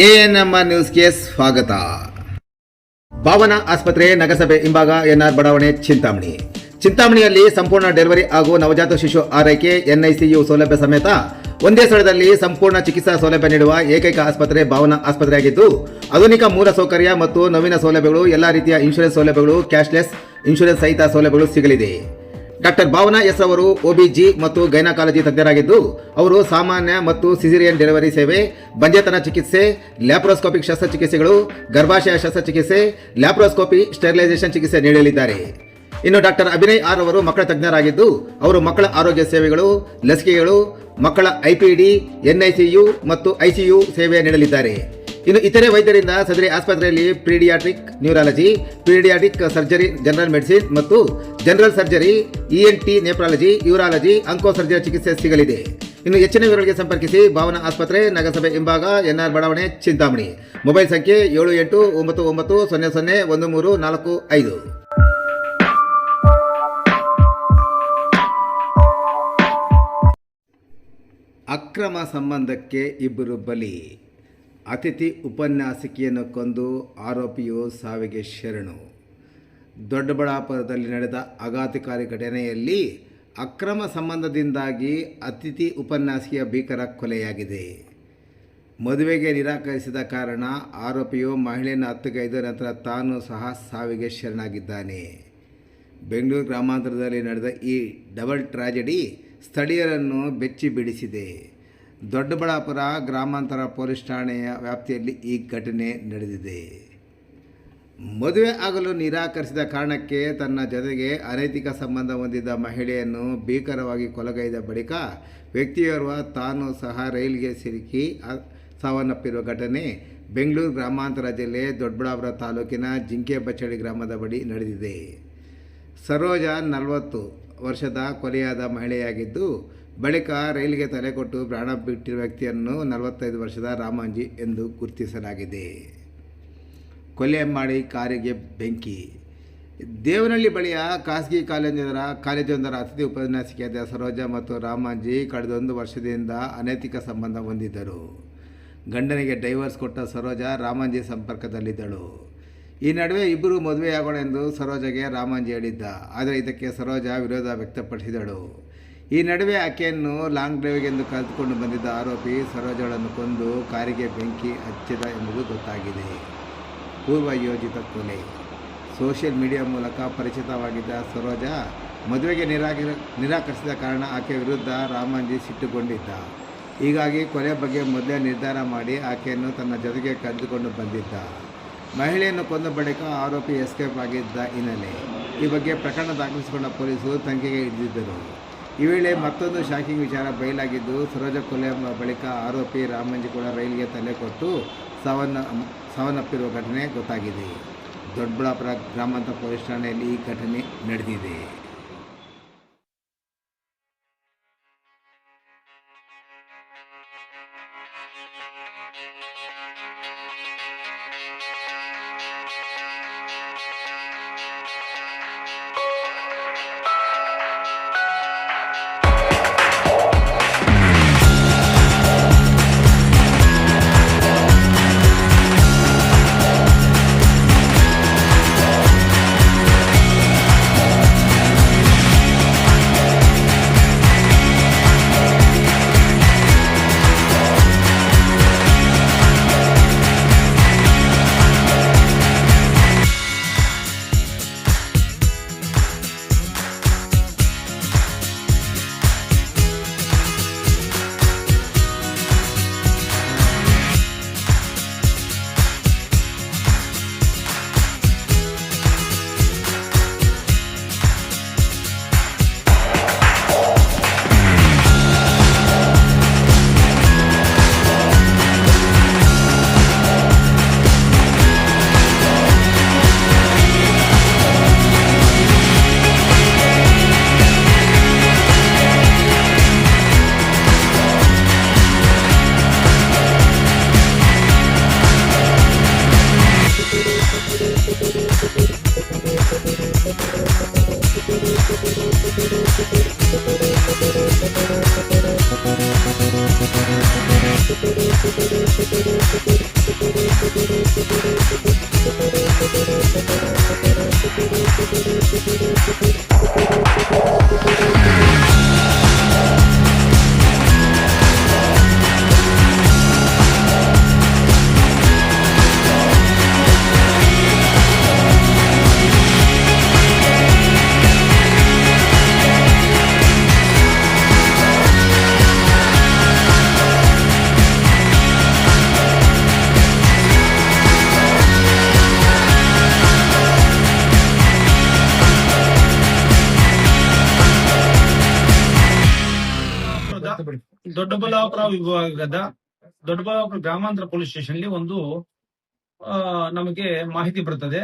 ANMR ನ್ಯೂಸ್ಗೆ ಸ್ವಾಗತ. ಭಾವನಾ ಆಸ್ಪತ್ರೆ ನಗರಸಭೆ ಹಿಂಭಾಗ ಎನ್ಆರ್ ಬಡಾವಣೆ ಚಿಂತಾಮಣಿಯಲ್ಲಿ ಸಂಪೂರ್ಣ ಡೆಲಿವರಿ ಹಾಗೂ ನವಜಾತ ಶಿಶು ಆರೈಕೆ ಎನ್ಐಸಿಯು ಸೌಲಭ್ಯ ಸಮೇತ ಒಂದೇ ಸ್ಥಳದಲ್ಲಿ ಸಂಪೂರ್ಣ ಚಿಕಿತ್ಸಾ ಸೌಲಭ್ಯ ನೀಡುವ ಏಕೈಕ ಆಸ್ಪತ್ರೆ ಭಾವನಾ ಆಸ್ಪತ್ರೆಯಾಗಿದ್ದು, ಆಧುನಿಕ ಮೂಲ ಸೌಕರ್ಯ ಮತ್ತು ನವೀನ ಸೌಲಭ್ಯಗಳು, ಎಲ್ಲಾ ರೀತಿಯ ಇನ್ಶೂರೆನ್ಸ್ ಸೌಲಭ್ಯಗಳು, ಕ್ಯಾಶ್ಲೆಸ್ ಇನ್ಶೂರೆನ್ಸ್ ಸಹಿತ ಸೌಲಭ್ಯಗಳು ಸಿಗಲಿದೆ. ಡಾಕ್ಟರ್ ಭಾವನಾ ಎಸ್ ಅವರು ಒಬಿಜಿ ಮತ್ತು ಗೈನಕಾಲಜಿ ತಜ್ಞರಾಗಿದ್ದು, ಅವರು ಸಾಮಾನ್ಯ ಮತ್ತು ಸಿಸೇರಿಯನ್ ಡೆಲಿವರಿ ಸೇವೆ, ಬಂಜೆತನ ಚಿಕಿತ್ಸೆ, ಲ್ಯಾಪ್ರೋಸ್ಕೋಪಿಕ್ ಶಸ್ತ್ರಚಿಕಿತ್ಸೆಗಳು, ಗರ್ಭಾಶಯ ಶಸ್ತ್ರಚಿಕಿತ್ಸೆ, ಲ್ಯಾಪ್ರೋಸ್ಕೋಪಿ, ಸ್ಟೆರಿಲೈಸೇಷನ್ ಚಿಕಿತ್ಸೆ ನೀಡಲಿದ್ದಾರೆ. ಇನ್ನು ಡಾಕ್ಟರ್ ಅಭಿನಯ್ ಆರ್ ಅವರು ಮಕ್ಕಳ ತಜ್ಞರಾಗಿದ್ದು, ಅವರು ಮಕ್ಕಳ ಆರೋಗ್ಯ ಸೇವೆಗಳು, ಲಸಿಕೆಗಳು, ಮಕ್ಕಳ ಐಪಿಡಿ, ಎನ್ಐಸಿಯು ಮತ್ತು ಐಸಿಯು ಸೇವೆ ನೀಡಲಿದ್ದಾರೆ. ಇನ್ನು ಇತರೆ ವೈದ್ಯರಿಂದ ಸದರಿ ಆಸ್ಪತ್ರೆಯಲ್ಲಿ pediatric neurology, pediatric surgery, general medicine ಮತ್ತು general surgery, ENT, nephrology, urology, onco surgery ಚಿಕಿತ್ಸೆ ಸಿಗಲಿದೆ. ಇನ್ನು ಹೆಚ್ಚಿನ ವಿವರಗಳಿಗೆ ಸಂಪರ್ಕಿಸಿ ಭಾವನಾ ಆಸ್ಪತ್ರೆ, ನಗರಸಭೆ ಹಿಂಭಾಗ, ಎನ್ಆರ್ ಬಡಾವಣೆ, ಚಿಂತಾಮಣಿ. ಮೊಬೈಲ್ ಸಂಖ್ಯೆ 7899001345. ಅಕ್ರಮ ಸಂಬಂಧಕ್ಕೆ ಇಬ್ಬರು ಬಲಿ. ಅತಿಥಿ ಉಪನ್ಯಾಸಕಿಯನ್ನು ಕೊಂದು ಆರೋಪಿಯು ಸಾವಿಗೆ ಶರಣು. ದೊಡ್ಡಬಳ್ಳಾಪುರದಲ್ಲಿ ನಡೆದ ಆಘಾತಕಾರಿ ಘಟನೆಯಲ್ಲಿ ಅಕ್ರಮ ಸಂಬಂಧದಿಂದಾಗಿ ಅತಿಥಿ ಉಪನ್ಯಾಸಕಿಯ ಭೀಕರ ಕೊಲೆಯಾಗಿದೆ. ಮದುವೆಗೆ ನಿರಾಕರಿಸಿದ ಕಾರಣ ಆರೋಪಿಯು ಮಹಿಳೆಯನ್ನು ಹತ್ಯೆಗೈದ ನಂತರ ತಾನು ಸಹ ಸಾವಿಗೆ ಶರಣಾಗಿದ್ದಾನೆ. ಬೆಂಗಳೂರು ಗ್ರಾಮಾಂತರದಲ್ಲಿ ನಡೆದ ಈ ಡಬಲ್ ಟ್ರಾಜಿಡಿ ಸ್ಥಳೀಯರನ್ನು ಬೆಚ್ಚಿ ಬೀಳಿಸಿದೆ. ದೊಡ್ಡಬಳ್ಳಾಪುರ ಗ್ರಾಮಾಂತರ ಪೊಲೀಸ್ ಠಾಣೆಯ ವ್ಯಾಪ್ತಿಯಲ್ಲಿ ಈ ಘಟನೆ ನಡೆದಿದೆ. ಮದುವೆ ಆಗಲು ನಿರಾಕರಿಸಿದ ಕಾರಣಕ್ಕೆ ತನ್ನ ಜೊತೆಗೆ ಅನೈತಿಕ ಸಂಬಂಧ ಹೊಂದಿದ್ದ ಮಹಿಳೆಯನ್ನು ಭೀಕರವಾಗಿ ಕೊಲೆಗೈದ ಬಳಿಕ ವ್ಯಕ್ತಿಯೋರ್ವ ತಾನು ಸಹ ರೈಲಿಗೆ ಸಿಲುಕಿ ಸಾವನ್ನಪ್ಪಿರುವ ಘಟನೆ ಬೆಂಗಳೂರು ಗ್ರಾಮಾಂತರ ಜಿಲ್ಲೆ ದೊಡ್ಡಬಳ್ಳಾಪುರ ತಾಲೂಕಿನ ಜಿಂಕೆಬಚ್ಚಡಿ ಗ್ರಾಮದ ಬಳಿ ನಡೆದಿದೆ. ಸರೋಜ 40 ವರ್ಷದ ಕೊಲೆಯಾದ ಮಹಿಳೆಯಾಗಿದ್ದು, ಬಳಿಕ ರೈಲಿಗೆ ತಲೆ ಕೊಟ್ಟು ಪ್ರಾಣ ಬಿಟ್ಟಿರುವ ವ್ಯಕ್ತಿಯನ್ನು 45 ವರ್ಷದ ರಾಮಾಂಜಿ ಎಂದು ಗುರುತಿಸಲಾಗಿದೆ. ಕೊಲೆ ಮಾಡಿ ಕಾರಿಗೆ ಬೆಂಕಿ. ದೇವನಹಳ್ಳಿ ಬಳಿಯ ಖಾಸಗಿ ಕಾಲೇಜೊಂದರ ಅತಿಥಿ ಉಪನ್ಯಾಸಕಿಯಾದ ಸರೋಜ ಮತ್ತು ರಾಮಾಂಜಿ ಕಳೆದ 1 ವರ್ಷದಿಂದ ಅನೈತಿಕ ಸಂಬಂಧ ಹೊಂದಿದ್ದರು. ಗಂಡನಿಗೆ ಡೈವರ್ಸ್ ಕೊಟ್ಟ ಸರೋಜ ರಾಮಾಂಜಿ ಸಂಪರ್ಕದಲ್ಲಿದ್ದಳು. ಈ ನಡುವೆ ಇಬ್ಬರು ಮದುವೆಯಾಗೋಣ ಎಂದು ಸರೋಜಗೆ ರಾಮಾಂಜಿ ಹೇಳಿದ್ದ. ಆದರೆ ಇದಕ್ಕೆ ಸರೋಜ ವಿರೋಧ ವ್ಯಕ್ತಪಡಿಸಿದಳು. ಈ ನಡುವೆ ಆಕೆಯನ್ನು ಲಾಂಗ್ ಡ್ರೈವ್ಗೆಂದು ಕರೆದುಕೊಂಡು ಬಂದಿದ್ದ ಆರೋಪಿ ಸರೋಜಳನ್ನು ಕೊಂದು ಕಾರಿಗೆ ಬೆಂಕಿ ಹಚ್ಚಿದ ಎಂಬುದು ಗೊತ್ತಾಗಿದೆ. ಪೂರ್ವ ಯೋಜಿತ ಕೊಲೆ. ಸೋಷಿಯಲ್ ಮೀಡಿಯಾ ಮೂಲಕ ಪರಿಚಿತವಾಗಿದ್ದ ಸರೋಜ ಮದುವೆಗೆ ನಿರಾಕರಿಸಿದ ಕಾರಣ ಆಕೆ ವಿರುದ್ಧ ರಾಮಾಂಜಿ ಸಿಟ್ಟುಗೊಂಡಿದ್ದ. ಹೀಗಾಗಿ ಕೊಲೆ ಬಗ್ಗೆ ಮೊದಲೇ ನಿರ್ಧಾರ ಮಾಡಿ ಆಕೆಯನ್ನು ತನ್ನ ಜೊತೆಗೆ ಕರೆದುಕೊಂಡು ಬಂದಿದ್ದ. ಮಹಿಳೆಯನ್ನು ಕೊಂದ ಬಳಿಕ ಆರೋಪಿ ಎಸ್ಕೇಪ್ ಆಗಿದ್ದ ಹಿನ್ನೆಲೆ ಈ ಬಗ್ಗೆ ಪ್ರಕರಣ ದಾಖಲಿಸಿಕೊಂಡ ಪೊಲೀಸರು ತನಿಖೆಗೆ ಹಿಡಿದಿದ್ದರು. ಈ ವೇಳೆ ಮತ್ತೊಂದು ಶಾಕಿಂಗ್ ವಿಚಾರ ಬಯಲಾಗಿದ್ದು, ಸರೋಜ ಕೊಲೆ ಬಳಿಕ ಆರೋಪಿ ರಾಮಾಂಜಿ ಕೂಡ ರೈಲಿಗೆ ತಲೆ ಕೊಟ್ಟು ಸಾವನ್ನಪ್ಪಿರುವ ಘಟನೆ ಗೊತ್ತಾಗಿದೆ. ದೊಡ್ಡಬಳ್ಳಾಪುರ ಗ್ರಾಮಾಂತರ ಪೊಲೀಸ್ ಠಾಣೆಯಲ್ಲಿ ಈ ಘಟನೆ ನಡೆದಿದೆ. ದೊಡ್ಡಬಳ್ಳಾಪುರ ವಿಭಾಗದ ದೊಡ್ಡಬಳ್ಳಾಪುರ ಗ್ರಾಮಾಂತರ ಪೊಲೀಸ್ ಸ್ಟೇಷನ್ ಅಲ್ಲಿ ಒಂದು ನಮಗೆ ಮಾಹಿತಿ ಬರ್ತದೆ,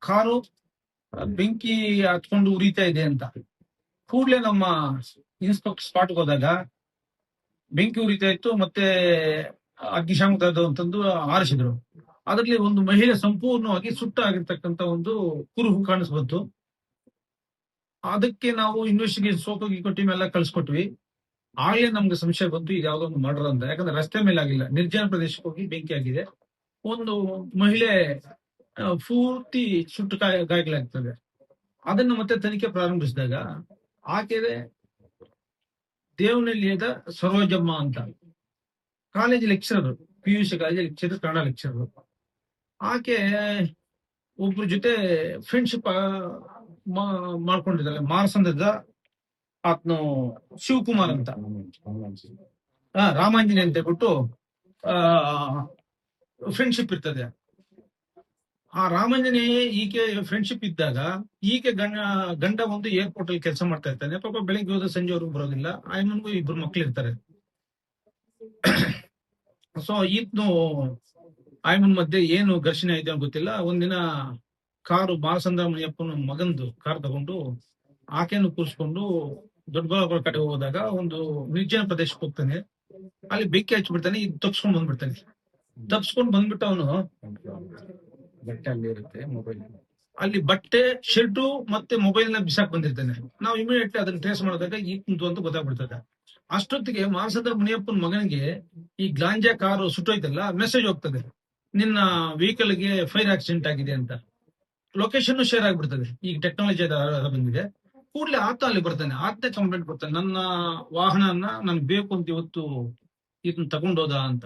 ಕಾರು ಬೆಂಕಿ ಹತ್ಕೊಂಡು ಉರಿತಾ ಇದೆ ಅಂತ. ಕೂಡಲೇ ನಮ್ಮ ಇನ್ಸ್ಪೆಕ್ಟರ್ ಸ್ಪಾಟ್ಗೆ ಹೋದಾಗ ಬೆಂಕಿ ಉರಿತಾ ಇತ್ತು, ಮತ್ತೆ ಅಗ್ನಿಶಾಮಕ ಅಂತಂದು ಆರಿಸಿದ್ರು. ಅದರಲ್ಲಿ ಒಂದು ಮಹಿಳೆ ಸಂಪೂರ್ಣವಾಗಿ ಸುಟ್ಟಾಗಿರ್ತಕ್ಕಂಥ ಒಂದು ಕುರುಹು ಕಾಣಿಸ್ಬಂತು. ಅದಕ್ಕೆ ನಾವು ಇನ್ವೆಸ್ಟಿಗೇಷನ್ ಸೋಕೋಗಿ ಟೀಮ್ ಎಲ್ಲ ಕಳ್ಸಿಕೊಟ್ವಿ. ಆಗ್ಲೇ ನಮ್ಗೆ ಸಂಶಯ ಬಂತು ಇದು ಯಾವ್ದೋ ಒಂದು ಮರ್ಡರ್ ಅಂತ. ಯಾಕಂದ್ರೆ ರಸ್ತೆ ಮೇಲೆ ಆಗಿಲ್ಲ, ನಿರ್ಜನ ಪ್ರದೇಶಕ್ಕೆ ಹೋಗಿ ಬೆಂಕಿ ಆಗಿದೆ. ಒಂದು ಮಹಿಳೆ ಪೂರ್ತಿ ಸುಟ್ಟು ಗಾಯಗಳಾಗ್ತದೆ. ಅದನ್ನು ಮತ್ತೆ ತನಿಖೆ ಪ್ರಾರಂಭಿಸಿದಾಗ ಆಕೆ ದೇವನಹಳ್ಳಿಯದ ಸರೋಜಮ್ಮ ಅಂತ, college lecturer, PUC college lecturer, Kannada lecturer. ಆಕೆ ಒಬ್ರ ಜೊತೆ ಫ್ರೆಂಡ್ಶಿಪ್ ಮಾಡ್ಕೊಂಡಿದ್ದಾಳೆ. ಮಾರಸಂದ್ರದ ಆತ್ನು ಶಿವಕುಮಾರ್ ಅಂತ, ರಾಮಾಂಜನಿ ಅಂತ ಹೇಳ್ಬಿಟ್ಟು ಫ್ರೆಂಡ್ಶಿಪ್ ಇರ್ತದೆ. ಆ ರಾಮಾಂಜನಿ ಈಕೆ ಫ್ರೆಂಡ್ಶಿಪ್ ಇದ್ದಾಗ ಈಕೆ ಗಂಡ ಒಂದು ಏರ್ಪೋರ್ಟ್ ಅಲ್ಲಿ ಕೆಲಸ ಮಾಡ್ತಾ ಇರ್ತಾನೆ. ಪಾಪ ಬೆಳಿಗ್ಗೆ ಹೋದ ಸಂಜೆವರೆಗೂ ಬರೋದಿಲ್ಲ. ಆಯ್ಮನ್ಗೂ ಇಬ್ರು ಮಕ್ಳು ಇರ್ತಾರೆ. ಸೊ ಈತ್ನು ಆಯ್ಮನ್ ಮಧ್ಯೆ ಏನು ಘರ್ಷಣೆ ಆಯ್ತು ಅಂತ ಗೊತ್ತಿಲ್ಲ. ಒಂದಿನ ಕಾರು ಬಾಲಚಂದ್ರ ಮುನಿಯಪ್ಪನ ಮಗಂದು ಕಾರ್ ತಗೊಂಡು ಆಕೆಯನ್ನು ಕೂರಿಸ್ಕೊಂಡು ದೊಡ್ಡಬಳ್ಳಾಪುರ ಕಡೆ ಹೋದಾಗ ಒಂದು ನಿರ್ಜನ ಪ್ರದೇಶಕ್ಕೆ ಹೋಗ್ತಾನೆ. ಅಲ್ಲಿ ಬೆಂಕಿ ಹಚ್ಚಿಬಿಡ್ತಾನೆ. ಇದು ತಪ್ಸ್ಕೊಂಡ್ ಬಂದ್ಬಿಡ್ತಾನೆ. ತಪ್ಸ್ಕೊಂಡ್ ಬಂದ್ಬಿಟ್ಟು ಅವನು ಬಟ್ಟೆ ಅಲ್ಲಿ ಇರುತ್ತೆ, ಮೊಬೈಲ್ ಅಲ್ಲಿ ಬಟ್ಟೆ, ಶೆಡ್ ಮತ್ತೆ ಮೊಬೈಲ್ ನ ಬಿಸಾಕ್ ಬಂದಿರ್ತಾನೆ. ನಾವು ಇಮಿಡಿಯೇಟ್ಲಿ ಅದನ್ನ ಟ್ರೇಸ್ ಮಾಡಿದಾಗ ಈ ಕುಂತು ಅಂತ ಗೊತ್ತಾಗ್ಬಿಡ್ತದೆ. ಅಷ್ಟೊತ್ತಿಗೆ ಮಾರಸಂದ್ರ ಮುನಿಯಪ್ಪನ ಮಗನಿಗೆ ಈ ಗ್ಲಾಂಜಾ ಕಾರು ಸುಟ್ಟೋಯ್ತಲ್ಲ, ಮೆಸೇಜ್ ಹೋಗ್ತದೆ, ನಿನ್ನ ವೆಹಿಕಲ್ ಗೆ ಫೈರ್ ಆಕ್ಸಿಡೆಂಟ್ ಆಗಿದೆ ಅಂತ. ಲೊಕೇಶನ್ ಶೇರ್ ಆಗ್ಬಿಡ್ತದೆ. ಈಗ ಟೆಕ್ನಾಲಜಿ ಬಂದಿದೆ. ಕೂಡಲೇ ಆತ ಅಲ್ಲಿ ಬರ್ತಾನೆ. ಆತ ಕಂಪ್ಲೇಂಟ್ ಕೊಡ್ತಾನೆ, ನನ್ನ ವಾಹನನ ನನ್ಗೆ ಬೇಕು ಅಂತ ಇವತ್ತು ಇದನ್ನ ತಗೊಂಡೋದ ಅಂತ.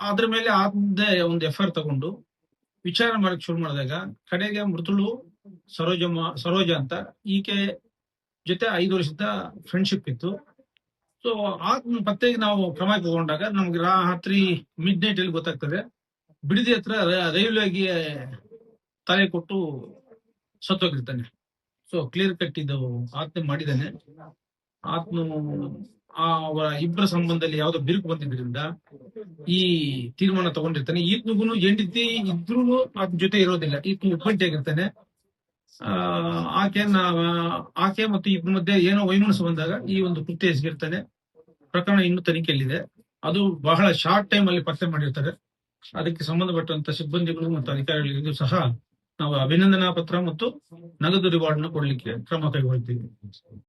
ಅದ್ರ ಮೇಲೆ ಆತಂದೆ ಒಂದು FIR ತಗೊಂಡು ವಿಚಾರ ಮಾಡಕ್ ಶುರು ಮಾಡಿದಾಗ ಕಡೆಗೆ ಮೃತಳು ಸರೋಜ ಅಂತ, ಈಕೆ ಜೊತೆ 5 ವರ್ಷದ ಫ್ರೆಂಡ್ಶಿಪ್ ಇತ್ತು. ಸೊ ಆತ್ಮ ಪತ್ತೆಗೆ ನಾವು ಕ್ರಮ ತಗೊಂಡಾಗ ನಮ್ಗೆ ರಾತ್ರಿ ಮಿಡ್ ನೈಟ್ ಅಲ್ಲಿ ಗೊತ್ತಾಗ್ತದೆ, ಬಿಡದಿ ಹತ್ರ ರೈಲ್ವೆಗೆ ತಲೆ ಕೊಟ್ಟು ಸತ್ತೋಗಿರ್ತಾನೆ. ಸೊ ಕ್ಲಿಯರ್ ಕಟ್ ಇದು ಆತ್ಮ ಮಾಡಿದ್ದಾನೆ. ಆತ್ಮ ಅವರ ಇಬ್ಬರ ಸಂಬಂಧದಲ್ಲಿ ಯಾವ್ದೋ ಬಿರುಕು ಬಂದಿದ್ರಿಂದ ಈ ತೀರ್ಮಾನ ತಗೊಂಡಿರ್ತಾನೆ. ಈತ್ನಿಗೂ ಹೆಂಡತಿ ಇದ್ರೂ ಆತನ ಜೊತೆ ಇರೋದಿಲ್ಲ, ಈತ್ನ ಒಬ್ಬಂಟಿಯಾಗಿರ್ತಾನೆ. ಆಕೆ ಮತ್ತು ಇದ್ರ ಮಧ್ಯೆ ಏನೋ ವೈಮನಸ್ಸು ಬಂದಾಗ ಈ ಒಂದು ಕೃತ್ಯ ಎಸಗಿರ್ತಾನೆ. ಪ್ರಕರಣ ಇನ್ನೂ ತನಿಖೆಯಲ್ಲಿದೆ. ಅದು ಬಹಳ ಶಾರ್ಟ್ ಟೈಮ್ ಅಲ್ಲಿ ಪತ್ತೆ ಮಾಡಿರ್ತಾರೆ. ಅದಕ್ಕೆ ಸಂಬಂಧಪಟ್ಟಂತ ಸಿಬ್ಬಂದಿಗಳು ಮತ್ತು ಅಧಿಕಾರಿಗಳಿಗೂ ಸಹ ನಾವು ಅಭಿನಂದನಾ ಪತ್ರ ಮತ್ತು ನಗದು ರಿವಾರ್ಡ್ ನ ಕೊಡ್ಲಿಕ್ಕೆ ಕ್ರಮ ಕೈಗೊಳ್ತೀವಿ.